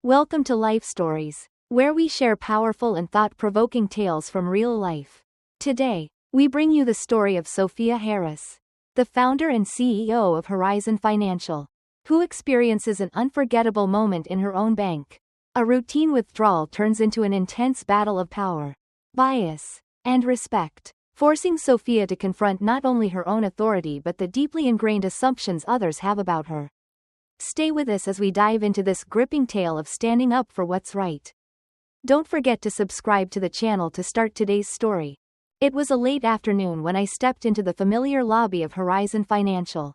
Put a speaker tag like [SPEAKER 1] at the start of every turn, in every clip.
[SPEAKER 1] Welcome to Life Stories, where we share powerful and thought-provoking tales from real life. Today, we bring you the story of Sophia Harris, the founder and CEO of Horizon Financial, who experiences an unforgettable moment in her own bank. A routine withdrawal turns into an intense battle of power, bias, and respect, forcing Sophia to confront not only her own authority but the deeply ingrained assumptions others have about her. Stay with us as we dive into this gripping tale of standing up for what's right. Don't forget to subscribe to the channel to start today's story. It was a late afternoon when I stepped into the familiar lobby of Horizon Financial.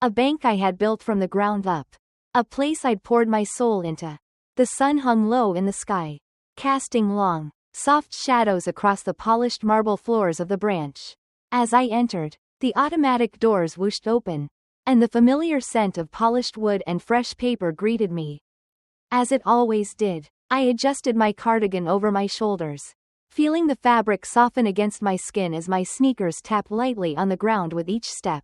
[SPEAKER 1] A bank I had built from the ground up. A place I'd poured my soul into. The sun hung low in the sky, casting long, soft shadows across the polished marble floors of the branch. As I entered, the automatic doors whooshed open, and the familiar scent of polished wood and fresh paper greeted me. As it always did, I adjusted my cardigan over my shoulders, feeling the fabric soften against my skin as my sneakers tapped lightly on the ground with each step.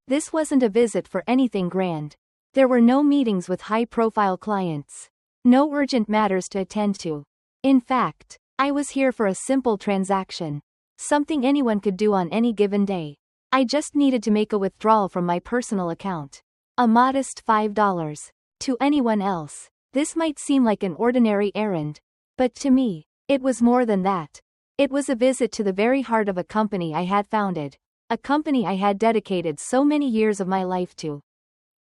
[SPEAKER 1] This wasn't a visit for anything grand. There were no meetings with high-profile clients, no urgent matters to attend to. In fact, I was here for a simple transaction, something anyone could do on any given day. I just needed to make a withdrawal from my personal account. A modest $5. To anyone else, this might seem like an ordinary errand, but to me, it was more than that. It was a visit to the very heart of a company I had founded, a company I had dedicated so many years of my life to.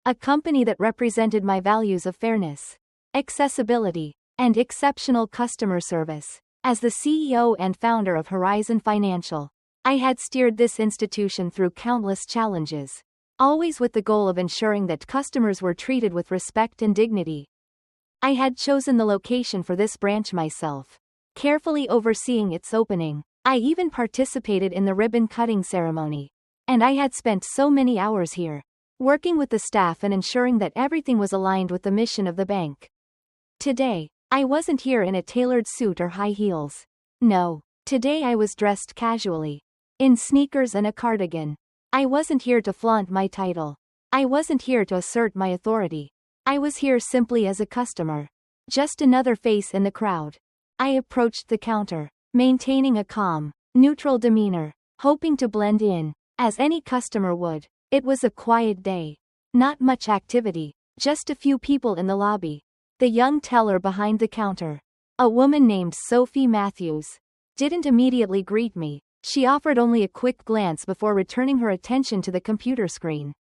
[SPEAKER 1] A company that represented my values of fairness, accessibility, and exceptional customer service. As the CEO and founder of Horizon Financial, I had steered this institution through countless challenges, always with the goal of ensuring that customers were treated with respect and dignity. I had chosen the location for this branch myself, carefully overseeing its opening. I even participated in the ribbon-cutting ceremony. And I had spent so many hours here, working with the staff and ensuring that everything was aligned with the mission of the bank. Today, I wasn't here in a tailored suit or high heels. No, today I was dressed casually, in sneakers and a cardigan. I wasn't here to flaunt my title. I wasn't here to assert my authority. I was here simply as a customer. Just another face in the crowd. I approached the counter, maintaining a calm, neutral demeanor, hoping to blend in, as any customer would. It was a quiet day. Not much activity, just a few people in the lobby. The young teller behind the counter, a woman named Sophie Matthews, didn't immediately greet me. She offered only a quick glance before returning her attention to the computer screen.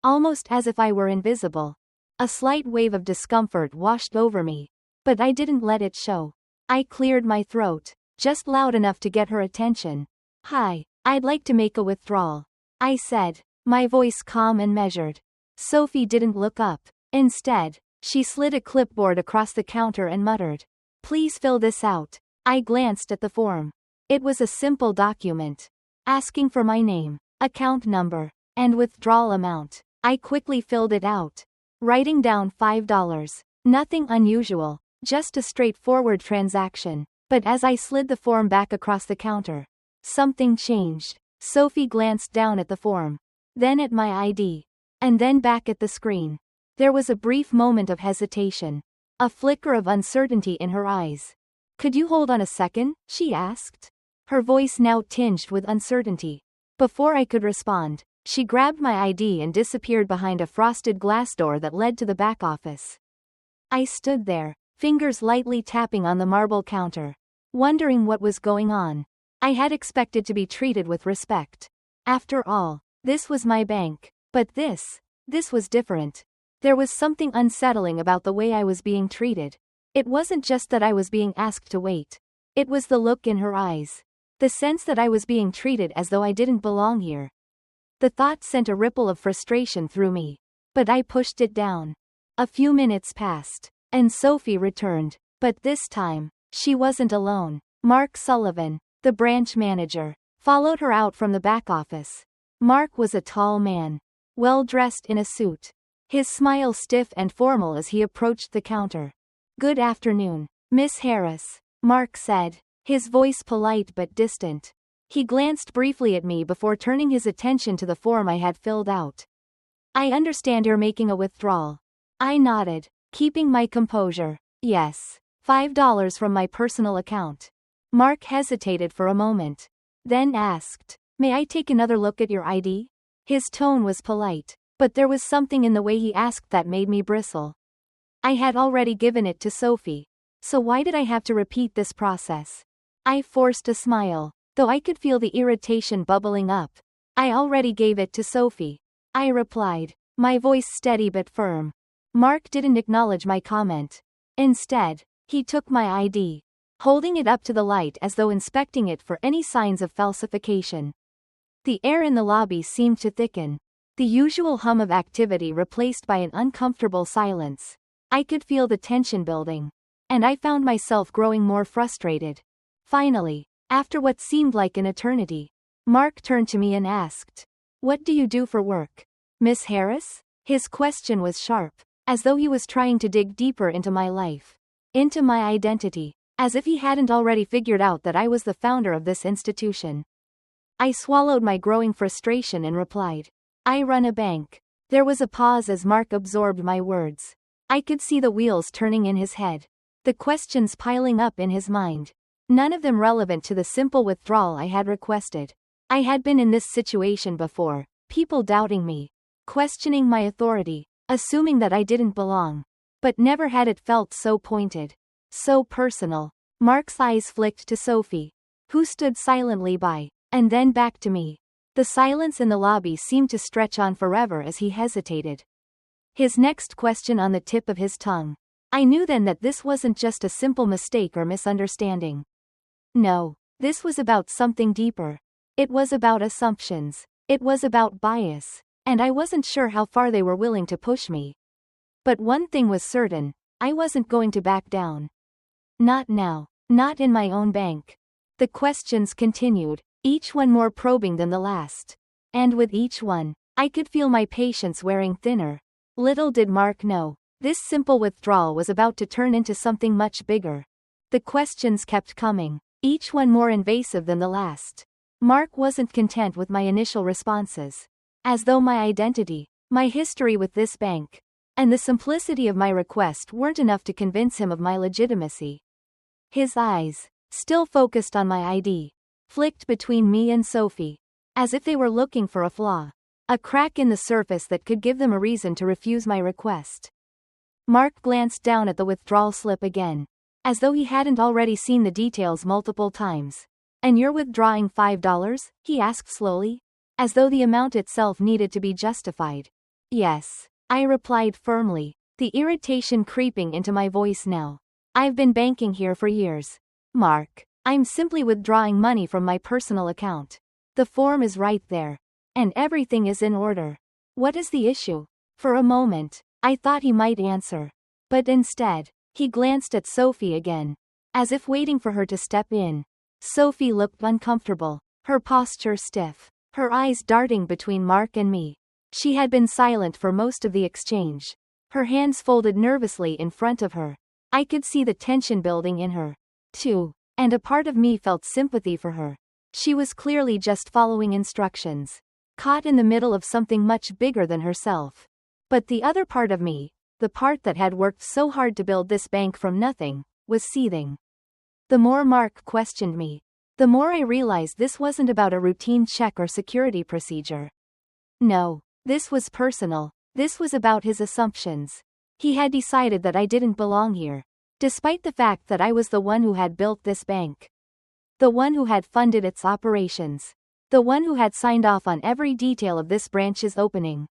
[SPEAKER 1] Almost as if I were invisible. A slight wave of discomfort washed over me, but I didn't let it show. I cleared my throat, just loud enough to get her attention. "Hi, I'd like to make a withdrawal," I said, my voice calm and measured. Sophie didn't look up. Instead, she slid a clipboard across the counter and muttered, "Please fill this out." I glanced at the form. It was a simple document, asking for my name, account number, and withdrawal amount. I quickly filled it out, writing down $5. Nothing unusual, just a straightforward transaction. But as I slid the form back across the counter, something changed. Sophie glanced down at the form, then at my ID, and then back at the screen. There was a brief moment of hesitation, a flicker of uncertainty in her eyes. "Could you hold on a second?" she asked, her voice now tinged with uncertainty. Before I could respond, she grabbed my ID and disappeared behind a frosted glass door that led to the back office. I stood there, fingers lightly tapping on the marble counter, wondering what was going on. I had expected to be treated with respect. After all, this was my bank. But this was different. There was something unsettling about the way I was being treated. It wasn't just that I was being asked to wait. It was the look in her eyes. The sense that I was being treated as though I didn't belong here. The thought sent a ripple of frustration through me. But I pushed it down. A few minutes passed, and Sophie returned. But this time, she wasn't alone. Mark Sullivan, the branch manager, followed her out from the back office. Mark was a tall man, well-dressed in a suit, his smile stiff and formal as he approached the counter. "Good afternoon, Miss Harris," Mark said, his voice polite but distant. He glanced briefly at me before turning his attention to the form I had filled out. "I understand you're making a withdrawal." I nodded, keeping my composure. Yes. $5 from my personal account. Mark hesitated for a moment. Then asked, "May I take another look at your ID?" His tone was polite, but there was something in the way he asked that made me bristle. I had already given it to Sophie. So why did I have to repeat this process? I forced a smile, though I could feel the irritation bubbling up. "I already gave it to Sophie," I replied, my voice steady but firm. Mark didn't acknowledge my comment. Instead, he took my ID, holding it up to the light as though inspecting it for any signs of falsification. The air in the lobby seemed to thicken, the usual hum of activity replaced by an uncomfortable silence. I could feel the tension building, and I found myself growing more frustrated. Finally, after what seemed like an eternity, Mark turned to me and asked, "What do you do for work, Miss Harris?" His question was sharp, as though he was trying to dig deeper into my life, into my identity, as if he hadn't already figured out that I was the founder of this institution. I swallowed my growing frustration and replied, "I run a bank." There was a pause as Mark absorbed my words. I could see the wheels turning in his head, the questions piling up in his mind, none of them relevant to the simple withdrawal I had requested. I had been in this situation before, people doubting me, questioning my authority, assuming that I didn't belong. But never had it felt so pointed, so personal. Mark's eyes flicked to Sophie, who stood silently by, and then back to me. The silence in the lobby seemed to stretch on forever as he hesitated. His next question on the tip of his tongue. I knew then that this wasn't just a simple mistake or misunderstanding. No, this was about something deeper. It was about assumptions. It was about bias, and I wasn't sure how far they were willing to push me. But one thing was certain, I wasn't going to back down. Not now, not in my own bank. The questions continued, each one more probing than the last. And with each one, I could feel my patience wearing thinner. Little did Mark know, this simple withdrawal was about to turn into something much bigger. The questions kept coming, each one more invasive than the last. Mark wasn't content with my initial responses. As though my identity, my history with this bank, and the simplicity of my request weren't enough to convince him of my legitimacy. His eyes, still focused on my ID, flicked between me and Sophie, as if they were looking for a flaw, a crack in the surface that could give them a reason to refuse my request. Mark glanced down at the withdrawal slip again, as though he hadn't already seen the details multiple times. "And you're withdrawing $5? He asked slowly, as though the amount itself needed to be justified. "Yes," I replied firmly, the irritation creeping into my voice now. "I've been banking here for years, Mark. I'm simply withdrawing money from my personal account. The form is right there, and everything is in order. What is the issue?" For a moment, I thought he might answer, but instead, he glanced at Sophie again, as if waiting for her to step in. Sophie looked uncomfortable, her posture stiff, her eyes darting between Mark and me. She had been silent for most of the exchange, her hands folded nervously in front of her. I could see the tension building in her, too, and a part of me felt sympathy for her. She was clearly just following instructions, caught in the middle of something much bigger than herself. But the other part of me, the part that had worked so hard to build this bank from nothing, was seething. The more Mark questioned me, the more I realized this wasn't about a routine check or security procedure. No, this was personal. This was about his assumptions. He had decided that I didn't belong here, despite the fact that I was the one who had built this bank, the one who had funded its operations, the one who had signed off on every detail of this branch's opening.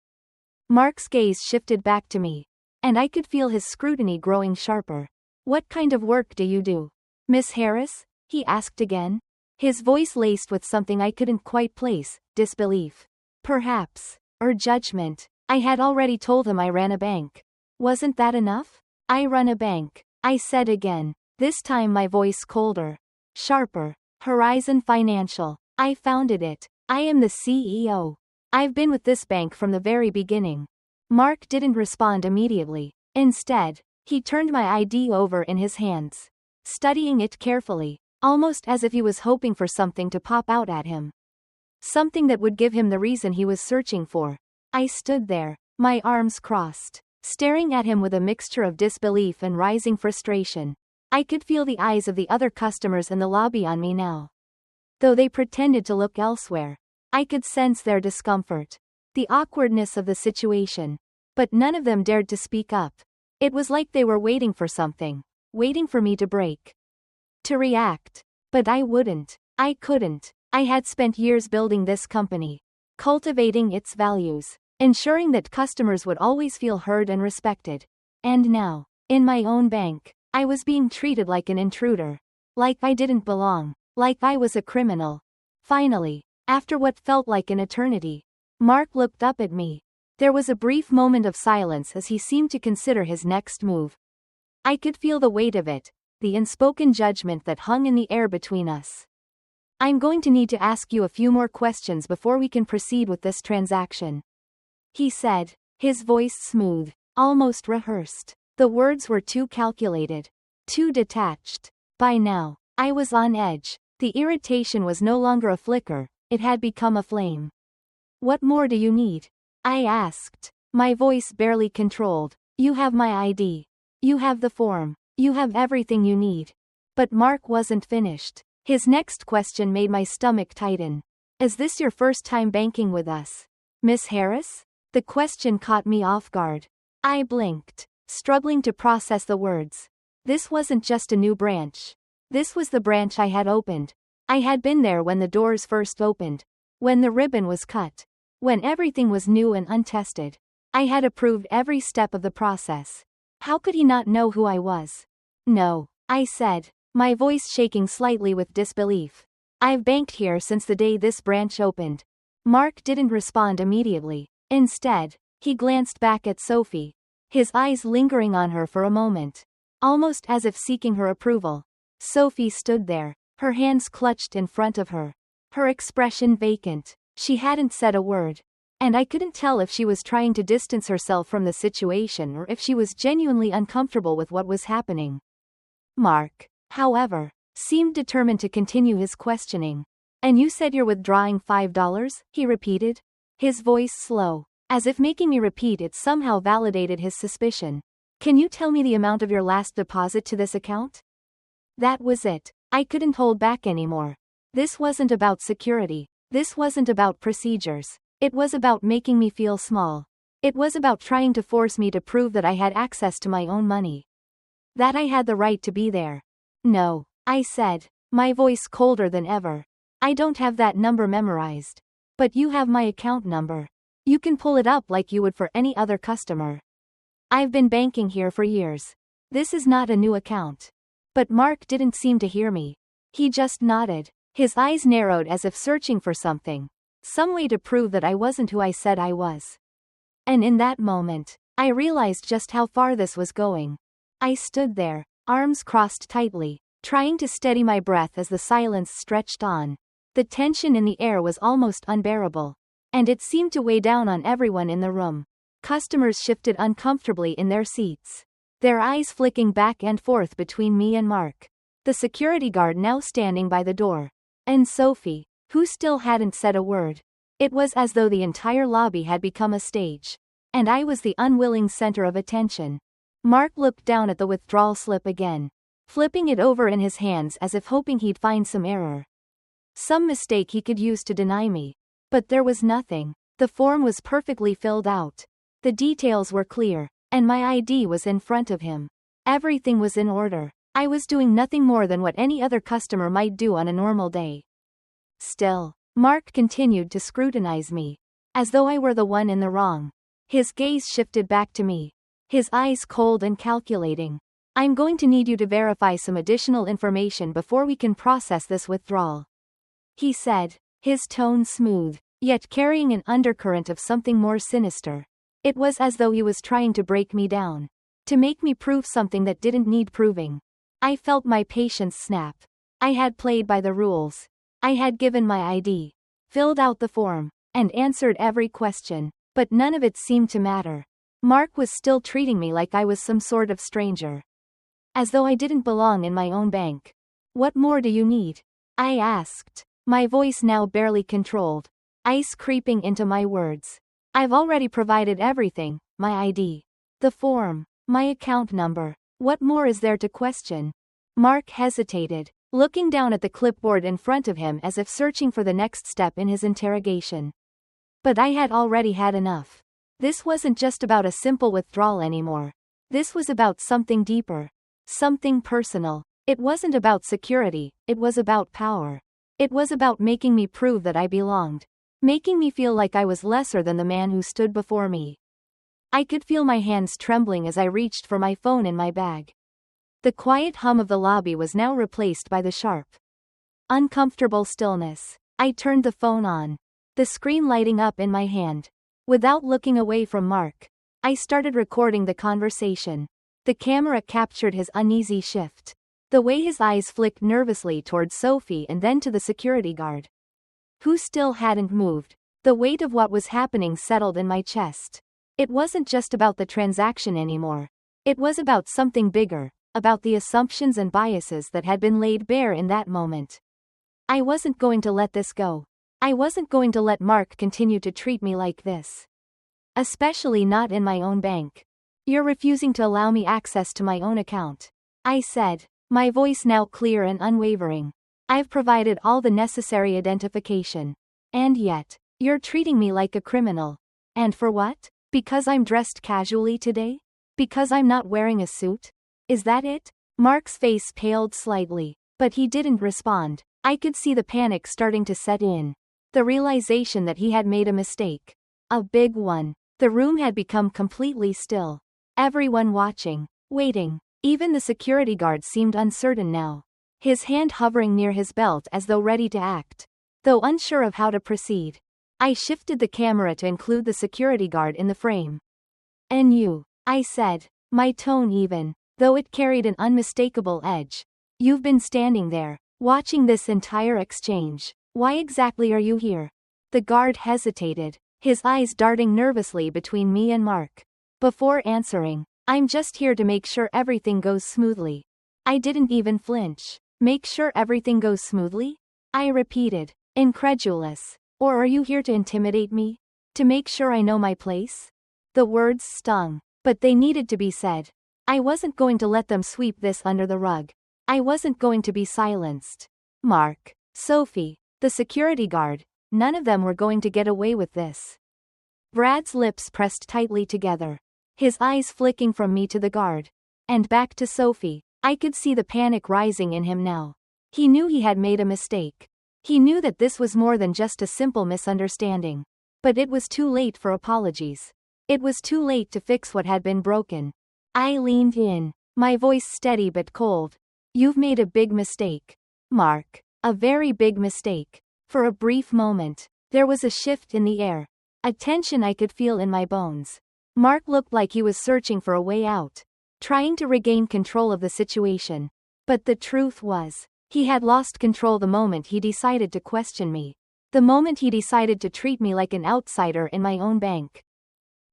[SPEAKER 1] Mark's gaze shifted back to me, and I could feel his scrutiny growing sharper. "What kind of work do you do, Miss Harris?" he asked again, his voice laced with something I couldn't quite place, disbelief, perhaps, or judgment. I had already told him I ran a bank. Wasn't that enough? "I run a bank," I said again, this time my voice colder, sharper. "Horizon Financial. I founded it. I am the CEO. I've been with this bank from the very beginning." Mark didn't respond immediately. Instead, he turned my ID over in his hands, studying it carefully, almost as if he was hoping for something to pop out at him. Something that would give him the reason he was searching for. I stood there, my arms crossed, staring at him with a mixture of disbelief and rising frustration. I could feel the eyes of the other customers in the lobby on me now. Though they pretended to look elsewhere, I could sense their discomfort, the awkwardness of the situation. But none of them dared to speak up. It was like they were waiting for something, waiting for me to break, to react. But I wouldn't. I couldn't. I had spent years building this company, cultivating its values, ensuring that customers would always feel heard and respected. And now, in my own bank, I was being treated like an intruder, like I didn't belong, like I was a criminal. Finally, after what felt like an eternity, Mark looked up at me. There was a brief moment of silence as he seemed to consider his next move. I could feel the weight of it, the unspoken judgment that hung in the air between us. I'm going to need to ask you a few more questions before we can proceed with this transaction, he said, his voice smooth, almost rehearsed. The words were too calculated, too detached. By now, I was on edge. The irritation was no longer a flicker, it had become a flame. What more do you need? I asked, my voice barely controlled. You have my ID. You have the form. You have everything you need. But Mark wasn't finished. His next question made my stomach tighten. Is this your first time banking with us, Miss Harris? The question caught me off guard. I blinked, struggling to process the words. This wasn't just a new branch. This was the branch I had opened. I had been there when the doors first opened, when the ribbon was cut, when everything was new and untested. I had approved every step of the process. How could he not know who I was? No, I said, my voice shaking slightly with disbelief. I've banked here since the day this branch opened. Mark didn't respond immediately. Instead, he glanced back at Sophie, his eyes lingering on her for a moment, almost as if seeking her approval. Sophie stood there, her hands clutched in front of her, her expression vacant. She hadn't said a word, and I couldn't tell if she was trying to distance herself from the situation or if she was genuinely uncomfortable with what was happening. Mark, however, seemed determined to continue his questioning. And you said you're withdrawing $5? He repeated, his voice slow, as if making me repeat it somehow validated his suspicion. Can you tell me the amount of your last deposit to this account? That was it. I couldn't hold back anymore. This wasn't about security. This wasn't about procedures. It was about making me feel small. It was about trying to force me to prove that I had access to my own money, that I had the right to be there. No, I said, my voice colder than ever. I don't have that number memorized. But you have my account number. You can pull it up like you would for any other customer. I've been banking here for years. This is not a new account. But Mark didn't seem to hear me. He just nodded. His eyes narrowed as if searching for something, some way to prove that I wasn't who I said I was. And in that moment, I realized just how far this was going. I stood there, arms crossed tightly, trying to steady my breath as the silence stretched on. The tension in the air was almost unbearable, and it seemed to weigh down on everyone in the room. Customers shifted uncomfortably in their seats, their eyes flicking back and forth between me and Mark, the security guard now standing by the door, and Sophie, who still hadn't said a word. It was as though the entire lobby had become a stage, and I was the unwilling center of attention. Mark looked down at the withdrawal slip again, flipping it over in his hands as if hoping he'd find some error, some mistake he could use to deny me. But there was nothing. The form was perfectly filled out. The details were clear, and my ID was in front of him. Everything was in order. I was doing nothing more than what any other customer might do on a normal day. Still, Mark continued to scrutinize me, as though I were the one in the wrong. His gaze shifted back to me, his eyes cold and calculating. I'm going to need you to verify some additional information before we can process this withdrawal, he said, his tone smooth, yet carrying an undercurrent of something more sinister. It was as though he was trying to break me down, to make me prove something that didn't need proving. I felt my patience snap. I had played by the rules. I had given my ID, filled out the form, and answered every question, but none of it seemed to matter. Mark was still treating me like I was some sort of stranger, as though I didn't belong in my own bank. What more do you need? I asked, my voice now barely controlled, ice creeping into my words. I've already provided everything, my ID, The form. My account number. What more is there to question? Mark hesitated, looking down at the clipboard in front of him as if searching for the next step in his interrogation. But I had already had enough. This wasn't just about a simple withdrawal anymore. This was about something deeper. Something personal. It wasn't about security, it was about power. It was about making me prove that I belonged. Making me feel like I was lesser than the man who stood before me. I could feel my hands trembling as I reached for my phone in my bag. The quiet hum of the lobby was now replaced by the sharp, uncomfortable stillness. I turned the phone on, the screen lighting up in my hand. Without looking away from Mark, I started recording the conversation. The camera captured his uneasy shift, the way his eyes flicked nervously towards Sophie and then to the security guard, who still hadn't moved. The weight of what was happening settled in my chest. It wasn't just about the transaction anymore. It was about something bigger, about the assumptions and biases that had been laid bare in that moment. I wasn't going to let this go. I wasn't going to let Mark continue to treat me like this. Especially not in my own bank. You're refusing to allow me access to my own account, I said, my voice now clear and unwavering. I've provided all the necessary identification. And yet, you're treating me like a criminal. And for what? Because I'm dressed casually today? Because I'm not wearing a suit? Is that it? Mark's face paled slightly, but he didn't respond. I could see the panic starting to set in. The realization that he had made a mistake. A big one. The room had become completely still. Everyone watching, waiting. Even the security guard seemed uncertain now, his hand hovering near his belt as though ready to act, though unsure of how to proceed. I shifted the camera to include the security guard in the frame. "And you," I said, my tone even, though it carried an unmistakable edge. "You've been standing there, watching this entire exchange. Why exactly are you here?" The guard hesitated, his eyes darting nervously between me and Mark. Before answering, "I'm just here to make sure everything goes smoothly." I didn't even flinch. "Make sure everything goes smoothly?" I repeated, incredulous. "Or are you here to intimidate me? To make sure I know my place?" The words stung, but they needed to be said. I wasn't going to let them sweep this under the rug. I wasn't going to be silenced. Mark, Sophie, the security guard, none of them were going to get away with this. Brad's lips pressed tightly together, his eyes flicking from me to the guard, and back to Sophie. I could see the panic rising in him now. He knew he had made a mistake. He knew that this was more than just a simple misunderstanding. But it was too late for apologies. It was too late to fix what had been broken. I leaned in, my voice steady but cold. "You've made a big mistake, Mark. A very big mistake." For a brief moment, there was a shift in the air. A tension I could feel in my bones. Mark looked like he was searching for a way out, trying to regain control of the situation. But the truth was, he had lost control the moment he decided to question me. The moment he decided to treat me like an outsider in my own bank.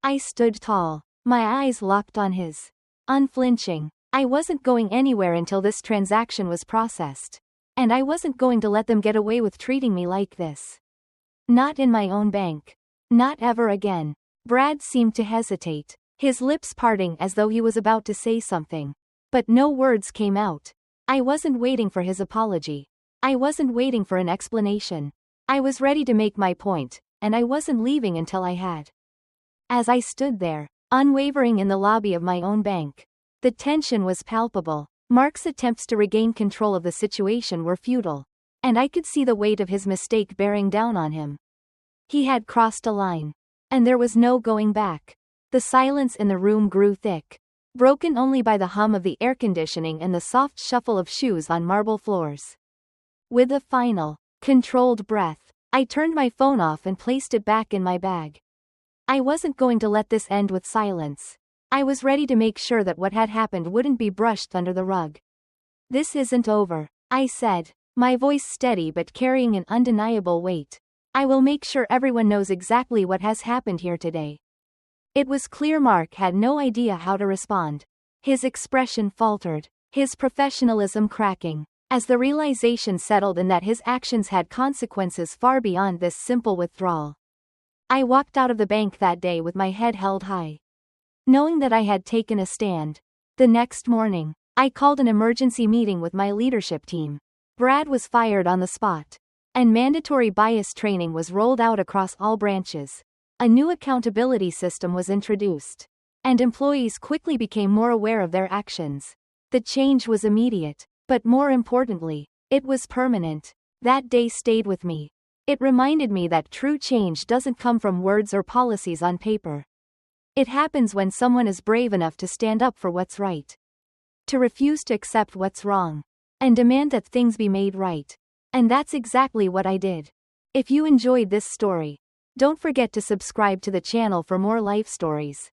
[SPEAKER 1] I stood tall, my eyes locked on his. Unflinching. I wasn't going anywhere until this transaction was processed. And I wasn't going to let them get away with treating me like this. Not in my own bank. Not ever again. Brad seemed to hesitate, his lips parting as though he was about to say something. But no words came out. I wasn't waiting for his apology. I wasn't waiting for an explanation. I was ready to make my point, and I wasn't leaving until I had. As I stood there, unwavering in the lobby of my own bank, the tension was palpable. Mark's attempts to regain control of the situation were futile, and I could see the weight of his mistake bearing down on him. He had crossed a line, and there was no going back. The silence in the room grew thick, broken only by the hum of the air conditioning and the soft shuffle of shoes on marble floors. With a final, controlled breath, I turned my phone off and placed it back in my bag. I wasn't going to let this end with silence. I was ready to make sure that what had happened wouldn't be brushed under the rug. "This isn't over," I said, my voice steady but carrying an undeniable weight. "I will make sure everyone knows exactly what has happened here today." It was clear Mark had no idea how to respond. His expression faltered, his professionalism cracking, as the realization settled in that his actions had consequences far beyond this simple withdrawal. I walked out of the bank that day with my head held high. knowing that I had taken a stand. The next morning, I called an emergency meeting with my leadership team. Brad was fired on the spot, and mandatory bias training was rolled out across all branches. A new accountability system was introduced, and employees quickly became more aware of their actions. The change was immediate, but more importantly, it was permanent. That day stayed with me. It reminded me that true change doesn't come from words or policies on paper. It happens when someone is brave enough to stand up for what's right, to refuse to accept what's wrong, and demand that things be made right. And that's exactly what I did. If you enjoyed this story, don't forget to subscribe to the channel for more life stories.